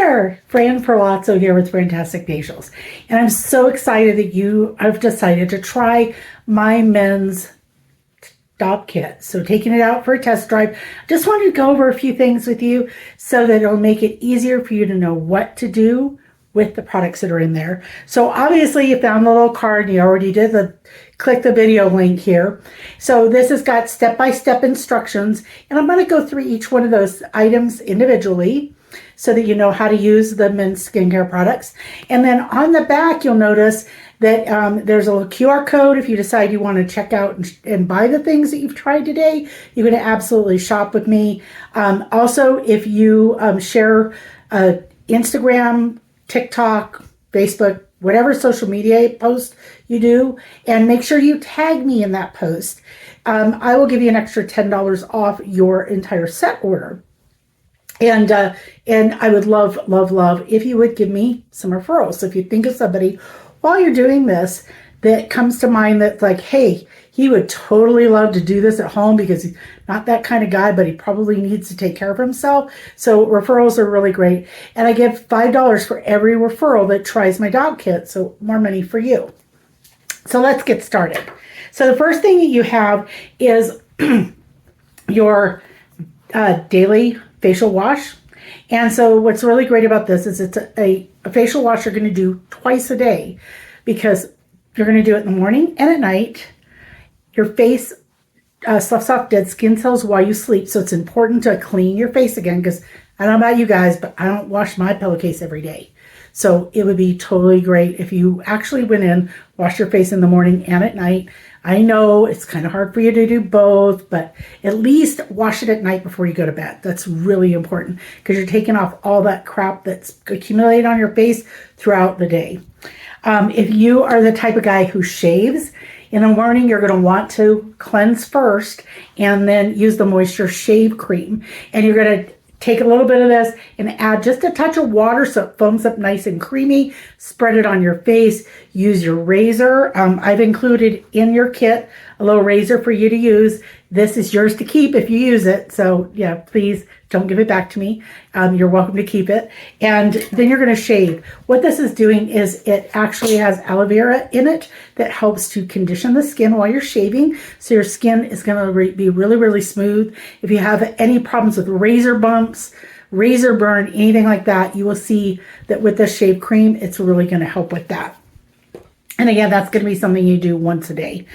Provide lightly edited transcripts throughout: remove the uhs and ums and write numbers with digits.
there, Fran Ferlazzo here with Fantastic Facials. And I'm so excited that you have decided to try my men's Dopp Kit. So taking it out for a test drive, just wanted to go over a few things with you so that it'll make it easier for you to know what to do with the products that are in there. So obviously you found the little card, you already did click the video link here. So this has got step-by-step instructions, and I'm going to go through each one of those items individually so that you know how to use the men's skincare products. And then on the back, you'll notice that there's a little QR code if you decide you want to check out and buy the things that you've tried today. You're going to absolutely shop with me. Also, if you share Instagram, TikTok, Facebook, whatever social media post you do, and make sure you tag me in that post, I will give you an extra $10 off your entire set order. And I would love, love, love if you would give me some referrals. So if you think of somebody while you're doing this that comes to mind that's like, hey, he would totally love to do this at home because he's not that kind of guy, but he probably needs to take care of himself. So referrals are really great. And I give $5 for every referral that tries my Dopp Kit. So more money for you. So let's get started. So the first thing that you have is your daily facial wash. And so what's really great about this is it's a facial wash you're going to do twice a day, because you're going to do it in the morning and at night. Your face sloughs off dead skin cells while you sleep. So it's important to clean your face again, because I don't know about you guys, but I don't wash my pillowcase every day. So it would be totally great if you actually went in, washed your face in the morning and at night. I know it's kind of hard for you to do both, but at least wash it at night before you go to bed. That's really important, because you're taking off all that crap that's accumulated on your face throughout the day. If you are the type of guy who shaves, in the morning, you're going to want to cleanse first and then use the Moisture Shave Cream. And you're going to take a little bit of this and add just a touch of water so it foams up nice and creamy. Spread it on your face. Use your razor. I've included in your kit a little razor for you to use. This is yours to keep if you use it. So yeah, please don't give it back to me. You're welcome to keep it. And then you're going to shave. What this is doing is it actually has aloe vera in it that helps to condition the skin while you're shaving. So your skin is going to be really, really smooth. If you have any problems with razor bumps, razor burn, anything like that, you will see that with the shave cream, it's really going to help with that. And again, that's going to be something you do once a day.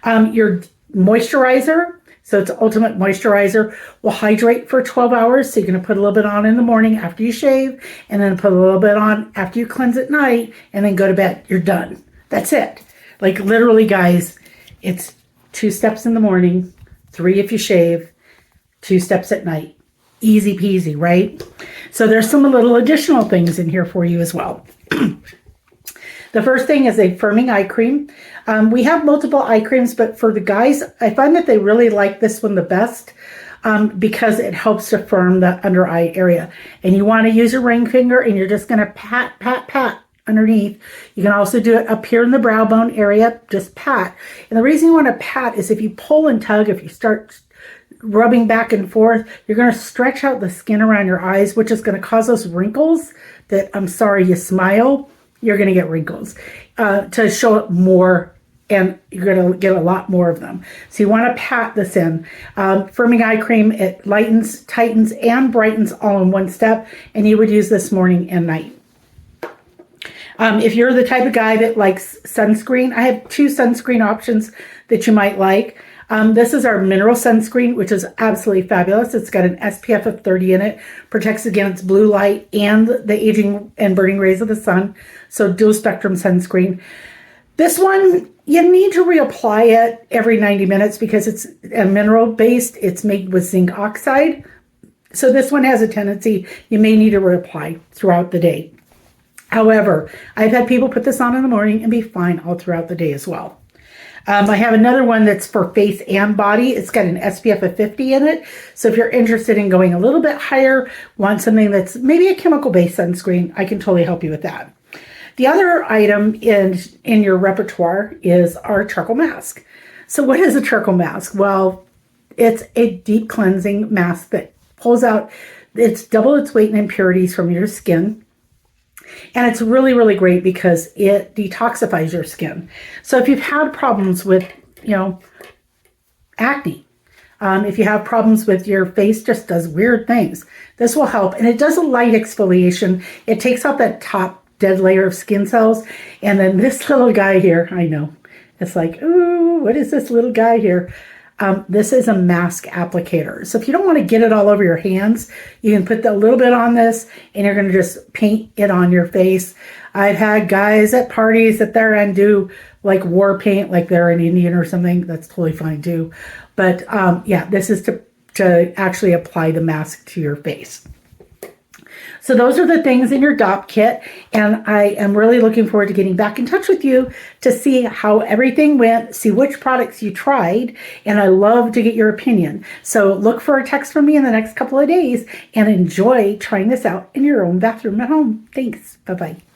Your moisturizer, so it's Ultimate Moisturizer, will hydrate for 12 hours. So you're going to put a little bit on in the morning after you shave, and then put a little bit on after you cleanse at night, and then go to bed. You're done. That's it. Like literally, guys, it's 2 steps in the morning, 3 if you shave, 2 steps at night. Easy peasy, right? So there's some little additional things in here for you as well. The first thing is a firming eye cream. We have multiple eye creams, but for the guys, I find that they really like this one the best because it helps to firm the under eye area. And you want to use your ring finger, and you're just going to pat, pat, pat underneath. You can also do it up here in the brow bone area, just pat. And the reason you want to pat is if you pull and tug, if you start rubbing back and forth, you're going to stretch out the skin around your eyes, which is going to cause those wrinkles that, I'm sorry, you smile, you're going to get wrinkles to show up more, and you're going to get a lot more of them. So you want to pat this in. Firming eye cream, it lightens, tightens, and brightens all in one step, and you would use this morning and night. If you're the type of guy that likes sunscreen, I have 2 sunscreen options that you might like. This is our mineral sunscreen, which is absolutely fabulous. It's got an SPF of 30 in it, protects against blue light and the aging and burning rays of the sun. So dual spectrum sunscreen. This one, you need to reapply it every 90 minutes because it's a mineral based. It's made with zinc oxide. So this one has a tendency, you may need to reapply throughout the day. However, I've had people put this on in the morning and be fine all throughout the day as well. I have another one that's for face and body. It's got an SPF of 50 in it. So if you're interested in going a little bit higher, want something that's maybe a chemical-based sunscreen, I can totally help you with that. The other item in your repertoire is our charcoal mask. So what is a charcoal mask? Well, it's a deep cleansing mask that pulls out It's double its weight in impurities from your skin. And it's really, really great because it detoxifies your skin. So if you've had problems with, acne, if you have problems with your face just does weird things, this will help. And it does a light exfoliation. It takes out that top dead layer of skin cells. And then this little guy here, I know, it's like, ooh, what is this little guy here? This is a mask applicator. So if you don't want to get it all over your hands, you can put a little bit on this and you're going to just paint it on your face. I've had guys at parties at their end do like war paint, like they're an Indian or something. That's totally fine too. But yeah, this is to actually apply the mask to your face. So those are the things in your Dopp kit, and I am really looking forward to getting back in touch with you to see how everything went, see which products you tried, and I love to get your opinion. So look for a text from me in the next couple of days and enjoy trying this out in your own bathroom at home. Thanks. Bye-bye.